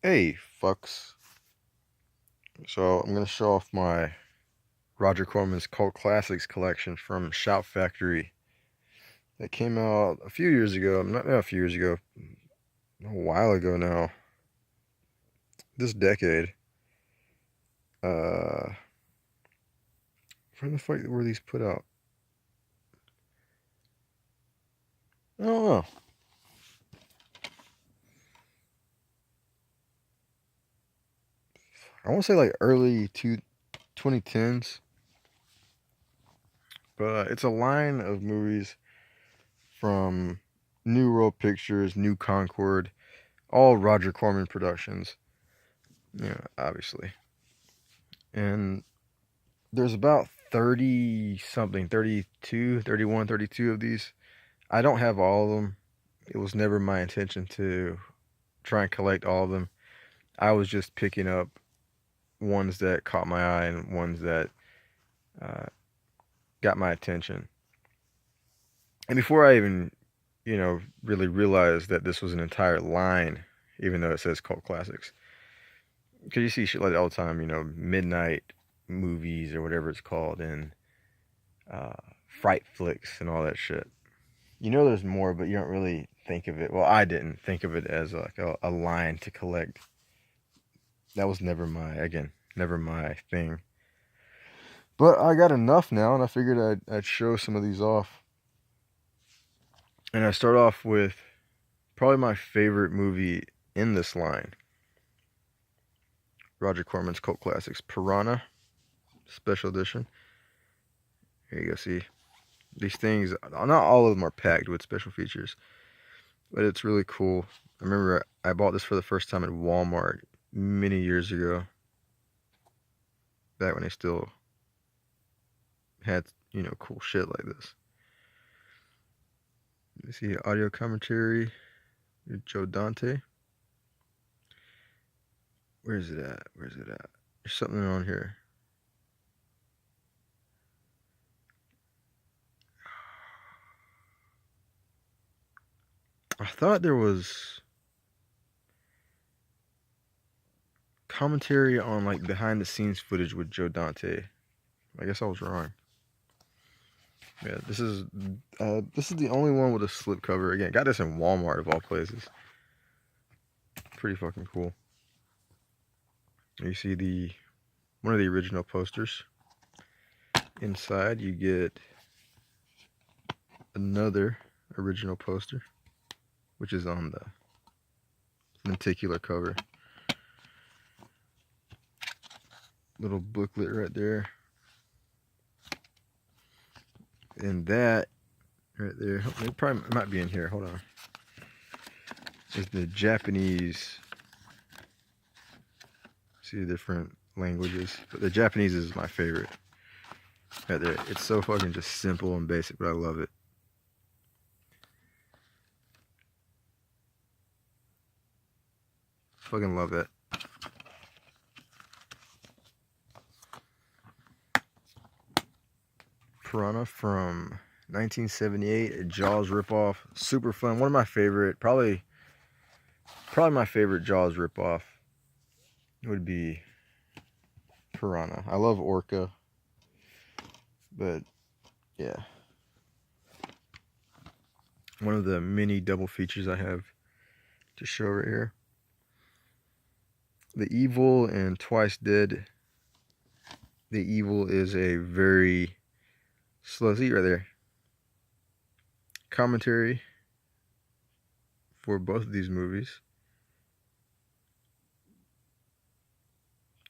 Hey, fucks. So I'm gonna show off my Roger Corman's Cult Classics collection from Shout Factory that came out a few years ago. Not a few years ago, a while ago now. This decade. When the fuck were these put out? I don't know. I want to say like early 2010s, but it's a line of movies from New World Pictures, New Concord, all Roger Corman productions. Yeah, obviously. And there's about 30 something, 32, 31, 32 of these. I don't have all of them. It was never my intention to try and collect all of them. I was just picking up ones that caught my eye and ones that uh, got my attention. And before I even, really realized that this was an entire line, even though it says cult classics, because you see shit like that all the time, midnight movies or whatever it's called, and uh, fright flicks and all that shit. There's more, but you don't really think of it. Well, I didn't think of it as like a line to collect. That was never my thing. But I got enough now, and I figured I'd show some of these off. And I start off with probably my favorite movie in this line, Roger Corman's Cult Classics, Piranha, Special Edition. Here you go, see. These things, not all of them are packed with special features, but it's really cool. I remember I bought this for the first time at Walmart many years ago, back when they still had, cool shit like this. You see audio commentary, Joe Dante. Where's it at? There's something on here. I thought there was commentary on like behind the scenes footage with Joe Dante. I guess I was wrong. Yeah, this is the only one with a slipcover. Again, got this in Walmart of all places. Pretty fucking cool. You see one of the original posters. Inside you get another original poster, which is on the lenticular cover. Little booklet right there. And that right there, it might be in here. Hold on. Is the Japanese. See the different languages, but the Japanese is my favorite. Right there. It's so fucking just simple and basic, but I love it. Fucking love that. Piranha from 1978, a Jaws ripoff. Super fun. One of my favorite, probably my favorite Jaws ripoff would be Piranha. I love Orca, but yeah. One of the many double features I have to show right here. The Evil and Twice Dead. The Evil is a very slow, see right there, commentary for both of these movies.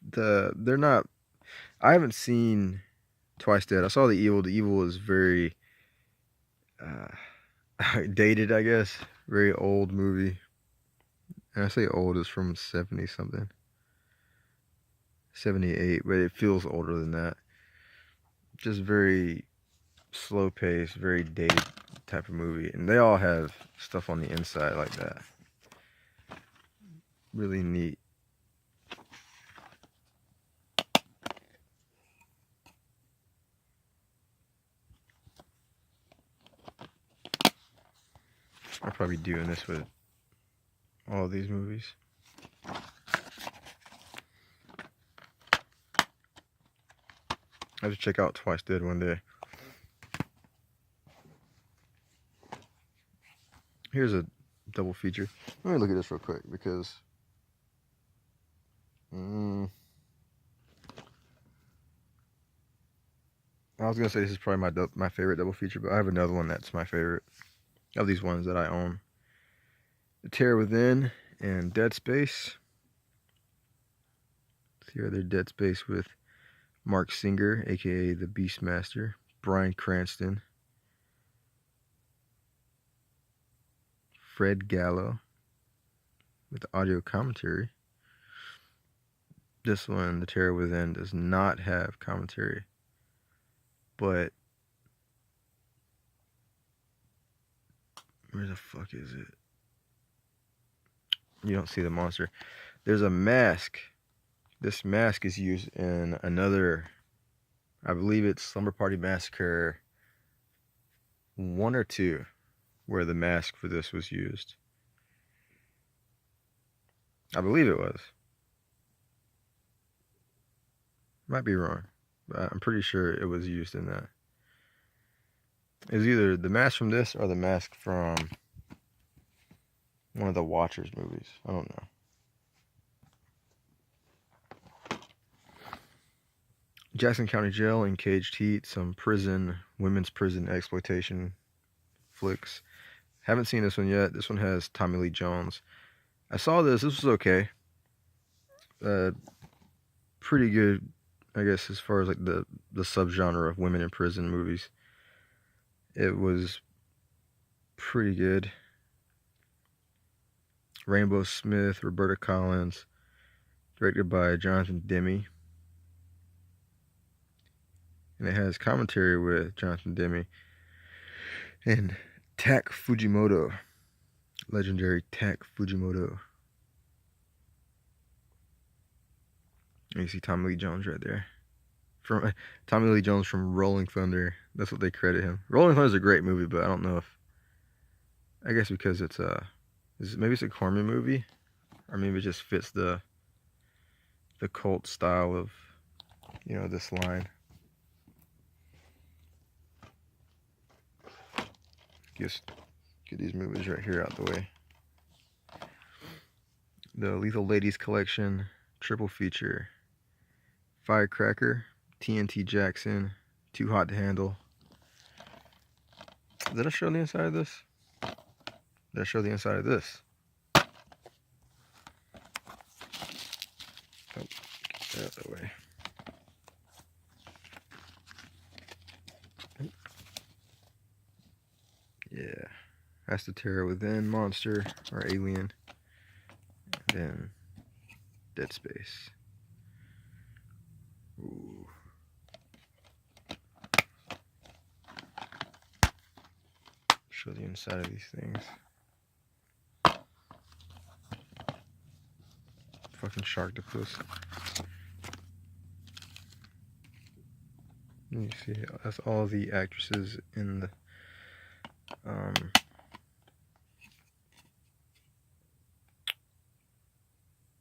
They're not. I haven't seen Twice Dead. I saw The Evil. The Evil is very dated, I guess. Very old movie. And I say old is from 70 something, 78, but it feels older than that. Just very slow paced, very dated type of movie, and they all have stuff on the inside like that. Really neat. I'll probably be doing this with all these movies. I have to check out Twice Dead one day. Here's a double feature. Let me look at this real quick because I was gonna say this is probably my favorite double feature, but I have another one that's my favorite of these ones that I own. The Terror Within and Dead Space. Here they're Dead Space with Mark Singer, aka the Beastmaster, Bryan Cranston, Fred Gallo with audio commentary. This one, The Terror Within, does not have commentary, but where the fuck is it? You don't see the monster. There's a mask. This mask is used in another, I believe it's Slumber Party Massacre 1 or 2, where the mask for this was used. I believe it was. Might be wrong, but I'm pretty sure it was used in that. It's either the mask from this or the mask from one of the Watchers movies. I don't know. Jackson County Jail and Caged Heat, some prison, women's prison exploitation flicks. Haven't seen this one yet. This one has Tommy Lee Jones. I saw this. This was okay. Pretty good, I guess, as far as like the subgenre of women in prison movies. It was pretty good. Rainbow Smith, Roberta Collins, directed by Jonathan Demme. And it has commentary with Jonathan Demme and Tak Fujimoto, legendary Tak Fujimoto. And you see Tommy Lee Jones right there. From Tommy Lee Jones from Rolling Thunder. That's what they credit him. Rolling Thunder is a great movie, but I don't know if, I guess because it's maybe it's a Corman movie, or maybe it just fits the cult style of, you know, this line. Just get these movies right here out the way. The Lethal Ladies Collection, triple feature. Firecracker, TNT Jackson, Too Hot to Handle. Did I show the inside of this? Did I show the inside of this? Oh, get that out of the way. Yeah, that's the Terror Within monster or alien. And then Dead Space. Ooh. Show the inside of these things. Fucking Sharktopus. You see, that's all the actresses in the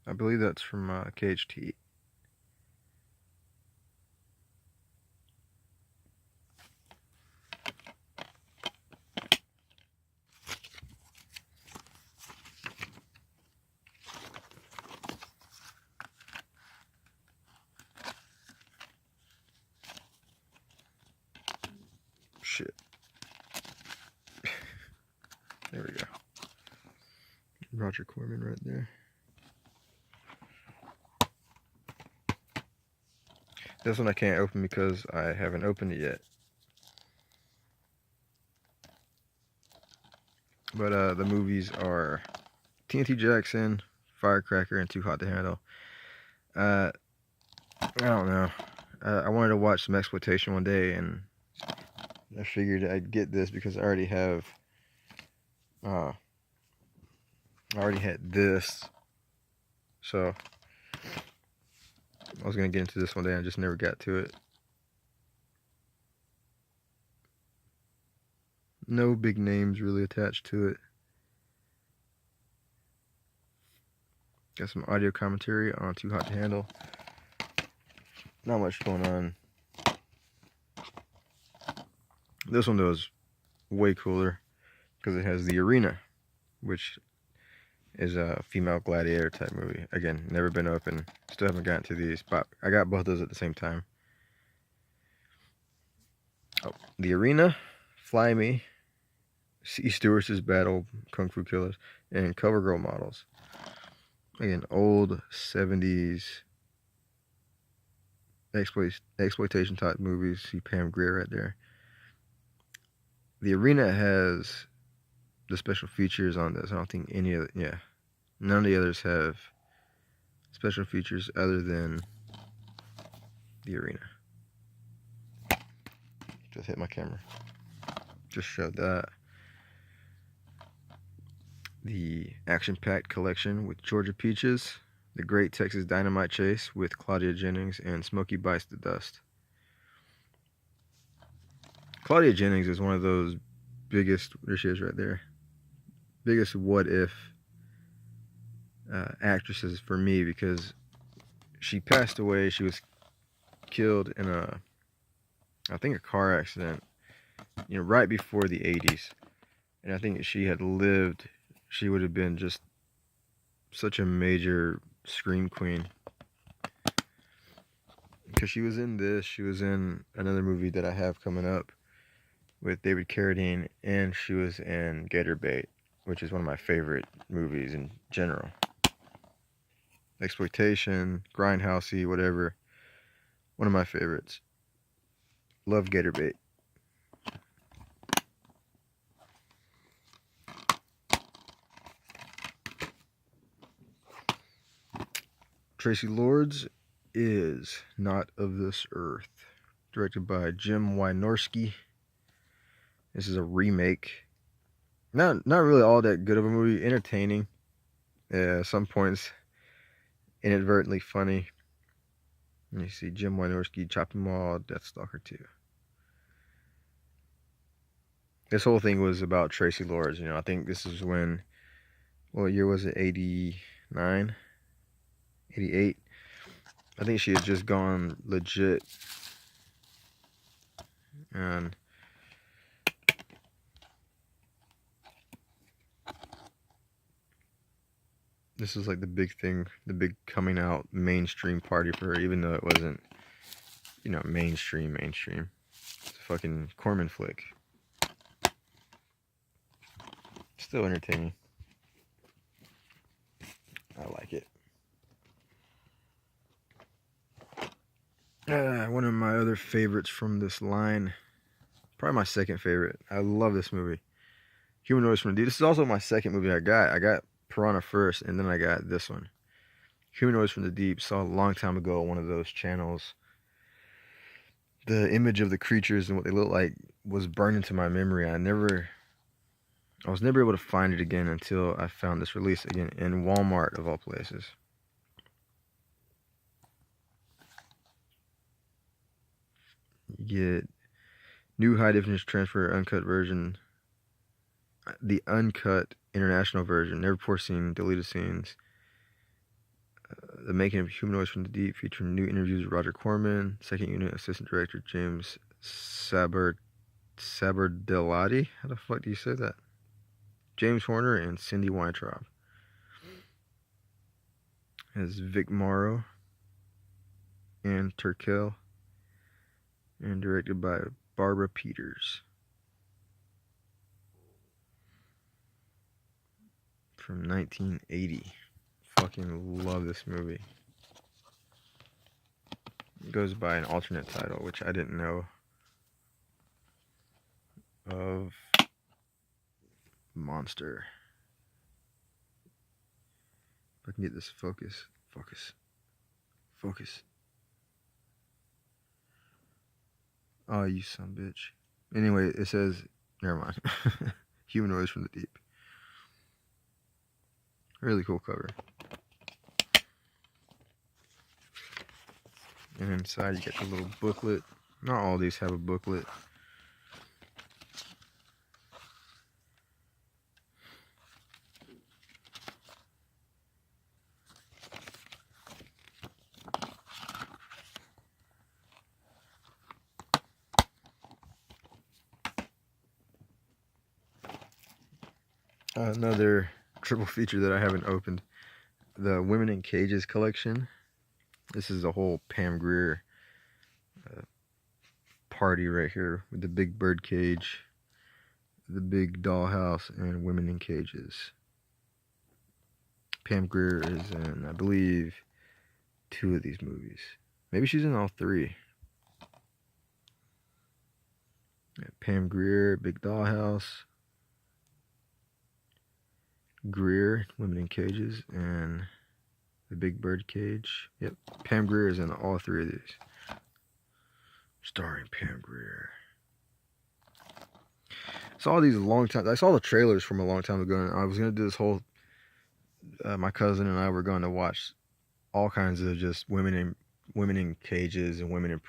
I believe that's from Caged Heat. Shit. There we go. Roger Corman right there. This one I can't open because I haven't opened it yet. But the movies are TNT Jackson, Firecracker, and Too Hot to Handle. I don't know. I wanted to watch some exploitation one day, and I figured I'd get this because I already have. I already had this, so I was gonna get into this one day. And I just never got to it. No big names really attached to it. Got some audio commentary on Too Hot to Handle. Not much going on This one though is way cooler because it has the arena, which is a female gladiator type movie. Again, never been open. Still haven't gotten to these, but I got both those at the same time. Oh, the arena, Fly Me, Sea Stewardess Battle, Kung Fu Killers, and CoverGirl models. Again, old 70s exploitation type movies. See Pam Grier right there. The arena has the special features on this. I don't think any of none of the others have special features other than the arena. Just hit my camera. Just showed that. The action-packed collection with Georgia Peaches, The Great Texas Dynamite Chase with Claudia Jennings, and Smokey Bites the Dust. Claudia Jennings is one of those biggest, there she is right there, biggest what if actresses for me, because she passed away. She was killed in I think a car accident, right before the 80s. And I think if she had lived, she would have been just such a major scream queen. Because she was in this, she was in another movie that I have coming up with David Carradine, and she was in Gator, which is one of my favorite movies in general. Exploitation, grindhousey, whatever. One of my favorites. Love Gator. Tracy Lords is Not of This Earth, directed by Jim Wynorski. This is a remake. Not really all that good of a movie. Entertaining. Some points inadvertently funny. And you see Jim Wynorski, Chop 'Em All, Deathstalker 2. This whole thing was about Tracy Lords. I think this is when, what year was it? 89? 88? I think she had just gone legit. And this is like the big thing, the big coming out mainstream party for her, even though it wasn't, mainstream. It's a fucking Corman flick. Still entertaining. I like it. One of my other favorites from this line, probably my second favorite. I love this movie. Humanoids from the Deep. This is also my second movie I got. I got Piranha first, and then I got this one. Humanoids from the Deep. Saw a long time ago on one of those channels. The image of the creatures and what they look like was burned into my memory. I was never able to find it again until I found this release again in Walmart, of all places. You get new high definition transfer, uncut version, the uncut international version, never before seen, deleted scenes. The making of Humanoids from the Deep, featuring new interviews with Roger Corman, second unit assistant director James Saberdelati. How the fuck do you say that? James Horner and Cindy Weintraub. Has Vic Morrow and Turkel, and directed by Barbara Peters. From 1980. Fucking love this movie. It goes by an alternate title, which I didn't know of. Monster. If I can get this focus. Oh, you son of a bitch. Anyway, it says, never mind. Humanoids from the Deep. Really cool cover. And inside you get the little booklet. Not all these have a booklet. Another triple feature that I haven't opened. The Women in Cages collection. This is a whole Pam Grier party right here with the big bird cage, the big dollhouse, and Women in Cages. Pam Grier is in, I believe, 2 of these movies. Maybe she's in all 3. Yeah, Pam Grier, Big Dollhouse, Grier, Women in Cages, and the Big Bird Cage. Yep, Pam Grier is in all 3 of these. Starring Pam Grier. Saw these a long time. I saw the trailers from a long time ago, and I was gonna do this whole. My cousin and I were going to watch all kinds of just women in cages and women in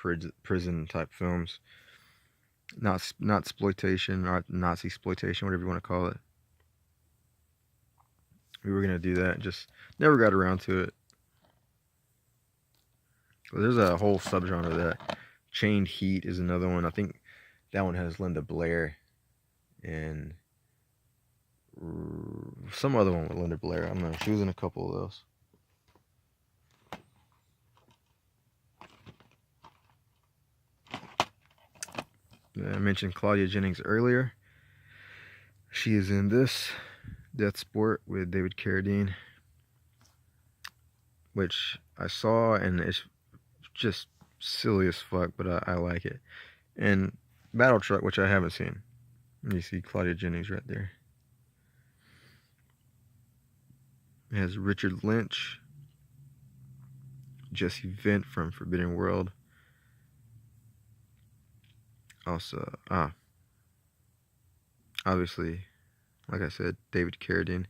prison type films. Not exploitation or Nazi exploitation, whatever you want to call it. We were gonna do that, just never got around to it. Well, there's a whole subgenre of that. Chained Heat is another one. I think that one has Linda Blair and some other one with Linda Blair. I don't know. She was in a couple of those. I mentioned Claudia Jennings earlier. She is in this Death Sport with David Carradine, which I saw, and it's just silly as fuck, but I like it. And Battle Truck, which I haven't seen. You see Claudia Jennings right there. It has Richard Lynch, Jesse Vint from Forbidden World. Also, obviously, like I said, David Carradine.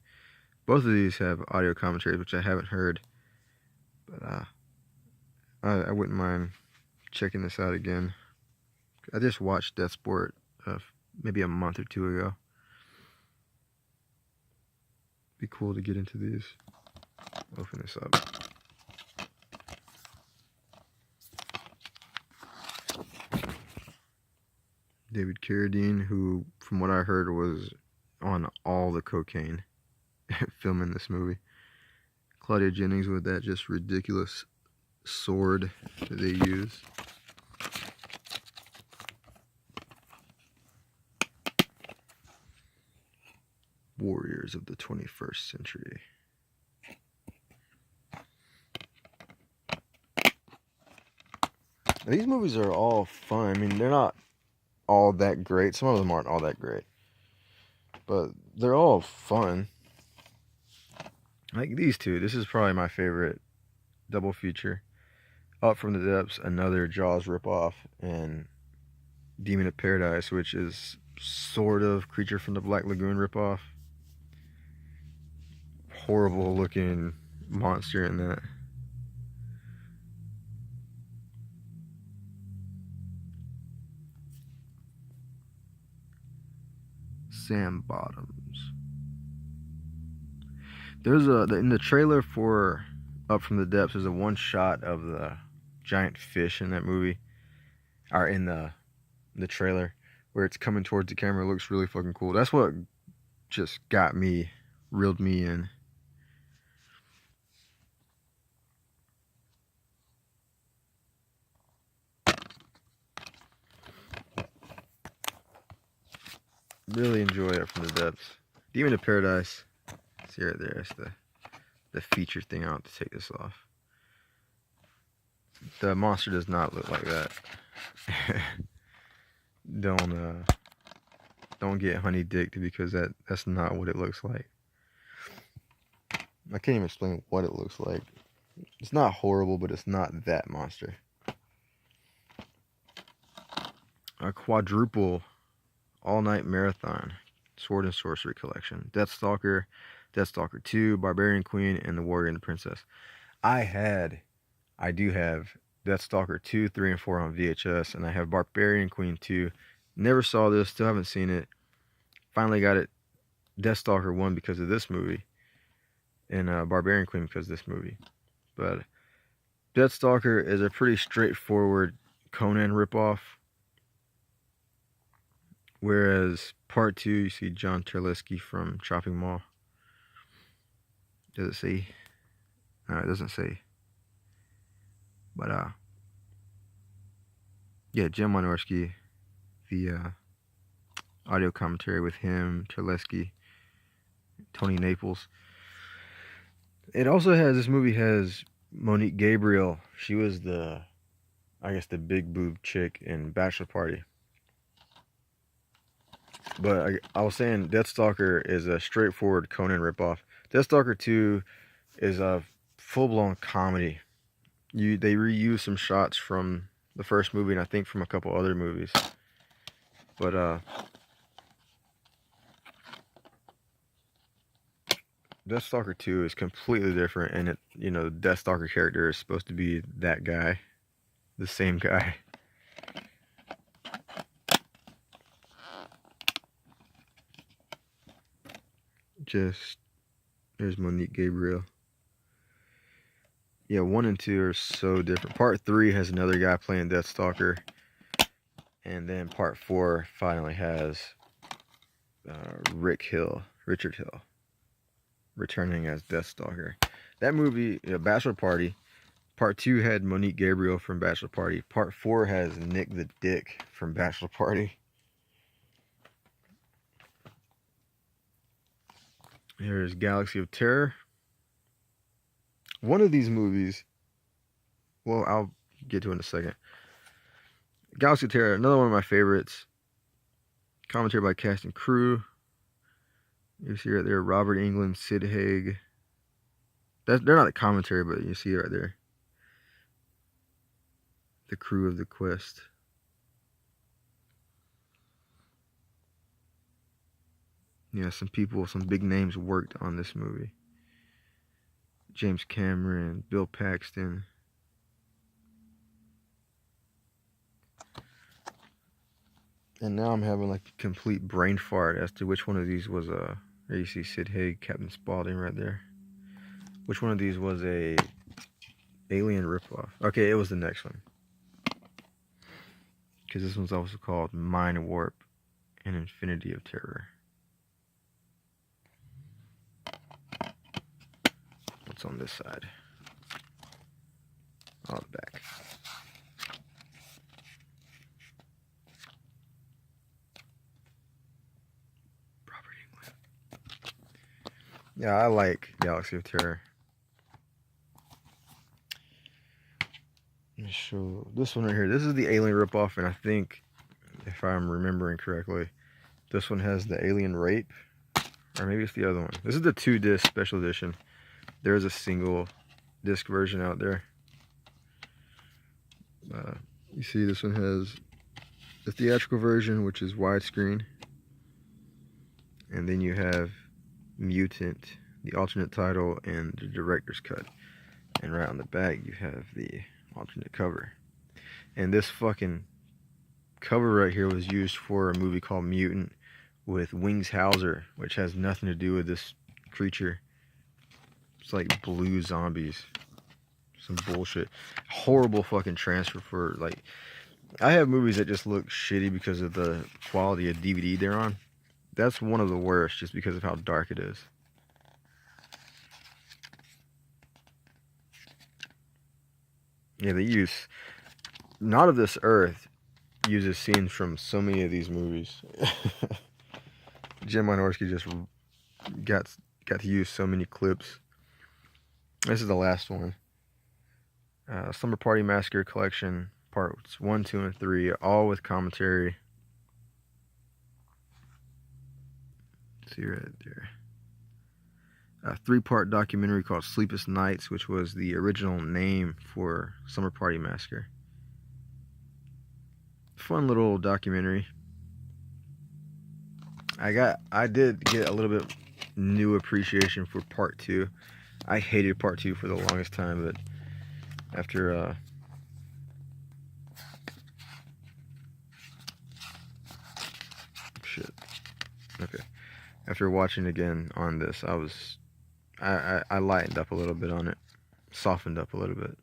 Both of these have audio commentaries, which I haven't heard, but I wouldn't mind checking this out again. I just watched Death Sport maybe a month or 2 ago. Be cool to get into these. Open this up. David Carradine, who, from what I heard, was on all the cocaine filming this movie. Claudia Jennings with that just ridiculous sword that they use. Warriors of the 21st century. These movies are all fun. I mean, they're not all that great. Some of them aren't all that great, but they're all fun. Like these two. This is probably my favorite double feature. Up from the Depths, another Jaws ripoff, and Demon of Paradise, which is sort of Creature from the Black Lagoon ripoff. Horrible looking monster in that. Sam Bottoms. There's in the trailer for Up from the Depths, there's a one shot of the giant fish in that movie, or in the trailer, where it's coming towards the camera. It looks really fucking cool. That's what just got me, reeled me in. Really enjoy It from the Depths. Demon of Paradise. See right there. That's the feature thing. I'll have to take this off. The monster does not look like that. Don't get honey dicked, because that's not what it looks like. I can't even explain what it looks like. It's not horrible, but it's not that monster. A quadruple all-night marathon sword and sorcery collection. Deathstalker, Deathstalker 2, Barbarian Queen, and the Warrior and the Princess. I do have Deathstalker 2, 3, and 4 on VHS, and I have Barbarian Queen 2. Never saw this, still haven't seen it. Finally got it, Deathstalker 1 because of this movie, and Barbarian Queen because of this movie. But Deathstalker is a pretty straightforward Conan ripoff, whereas Part 2, you see John Terlesky from Chopping Mall. Does it say? No, it doesn't say. But yeah, Jim Wynorski, the audio commentary with him, Terlesky, Tony Naples. It also has, this movie has Monique Gabriel. She was the, I guess, the big boob chick in Bachelor Party. But I was saying Deathstalker is a straightforward Conan ripoff. Deathstalker 2 is a full-blown comedy. They reuse some shots from the first movie and I think from a couple other movies. But Deathstalker 2 is completely different, and it, you know, the Deathstalker character is supposed to be that guy, the same guy. Just, there's Monique Gabriel. Yeah, 1 and 2 are so different. Part 3 has another guy playing Deathstalker, and then Part 4 finally has Richard Hill, returning as Deathstalker. That movie, Bachelor Party, Part 2 had Monique Gabriel from Bachelor Party. Part 4 has Nick the Dick from Bachelor Party. Here's Galaxy of Terror. One of these movies, well, I'll get to it in a second. Galaxy of Terror, another one of my favorites. Commentary by cast and crew. You see right there, Robert Englund, Sid Haig. They're not a commentary, but you see it right there. The crew of the quest. Yeah, some people, some big names worked on this movie. James Cameron, Bill Paxton. And now I'm having like a complete brain fart as to which one of these was there you see Sid Haig, Captain Spaulding right there. Which one of these was a alien ripoff? Okay, it was the next one. Because this one's also called Mind Warp and Infinity of Terror. What's on this side? On the back. Robert Englund. Yeah, I like Galaxy of Terror. Let me show this one right here. This is the alien ripoff, and I think, if I'm remembering correctly, this one has the alien rape, or maybe it's the other one. This is the 2-disc special edition. There's a single disc version out there. You see this one has the theatrical version, which is widescreen, and then you have Mutant, the alternate title, and the director's cut. And right on the back you have the alternate cover. And this fucking cover right here was used for a movie called Mutant with Wings Hauser, which has nothing to do with this creature. It's like blue zombies. Some bullshit. Horrible fucking transfer for, like, I have movies that just look shitty because of the quality of DVD they're on. That's one of the worst just because of how dark it is. Yeah, they use, Not of This Earth uses scenes from so many of these movies. Jim Wynorski just got to use so many clips. This is the last one. Slumber Party Massacre Collection, parts 1, 2, and 3, all with commentary. See right there. A 3-part documentary called Sleepless Nights, which was the original name for Slumber Party Massacre. Fun little documentary. I did get a little bit new appreciation for part 2. I hated part 2 for the longest time, but after after watching again on this, I lightened up a little bit on it, softened up a little bit.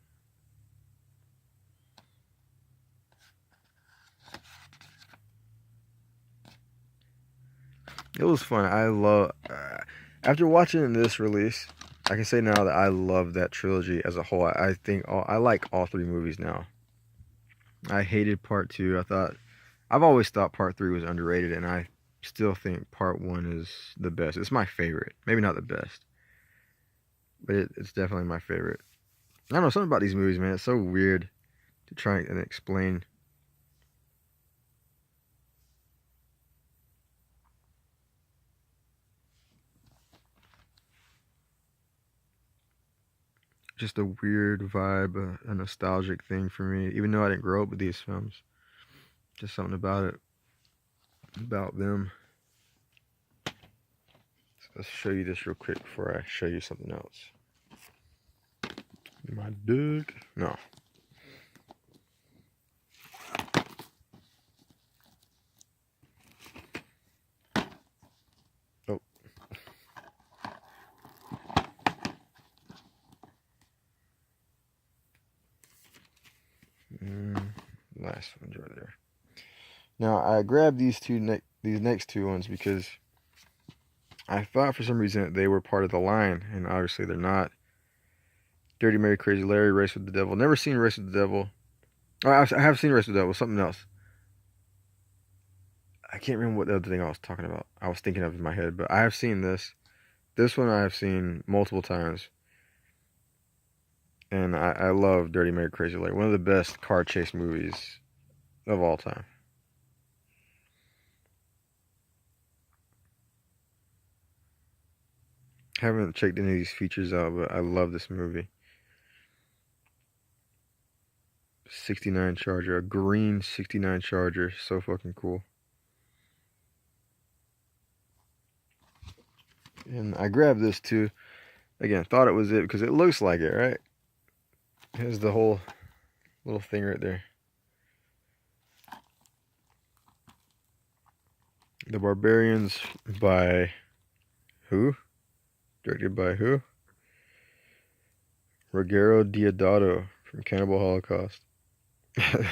It was fun. I love. After watching this release, I can say now that I love that trilogy as a whole. I think I like all three movies now. I hated part two. I've always thought part three was underrated, and I still think part one is the best. It's my favorite. Maybe not the best, but it's definitely my favorite. I don't know, something about these movies, man. It's so weird to try and explain. Just a weird vibe, a nostalgic thing for me. Even though I didn't grow up with these films, just something about it, about them. So let's show you this real quick before I show you something else. My dick. No. Oh. Last one's right there. Now I grabbed these these next two ones because I thought for some reason that they were part of the line, and obviously they're not. Dirty Mary, Crazy Larry, Race with the Devil. Never seen Race with the Devil. Oh, I have seen Race with the Devil. Something else. I can't remember what the other thing I was talking about. I was thinking of in my head, but I have seen this. This one I have seen multiple times. And I love Dirty Mary, Crazy Larry. One of the best car chase movies of all time. Haven't checked any of these features out, but I love this movie. 69 Charger, a green 69 Charger, so fucking cool. And I grabbed this too. Again, thought it was it because it looks like it, right? Here's the whole little thing right there. The Barbarians by who? Directed by who? Ruggero Deodato from Cannibal Holocaust.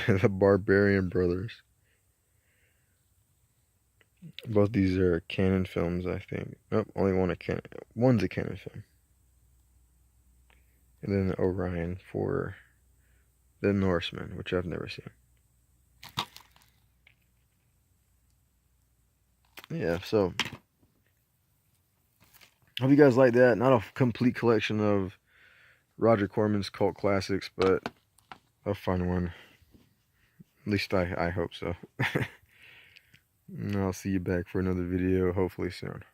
The Barbarian Brothers. Both these are canon films, I think. Nope, only one a canon. One's a canon film. And then Orion for the Norseman, which I've never seen. Yeah, so hope you guys like that. Not a complete collection of Roger Corman's cult classics, but a fun one. At least I hope so. And I'll see you back for another video, hopefully soon.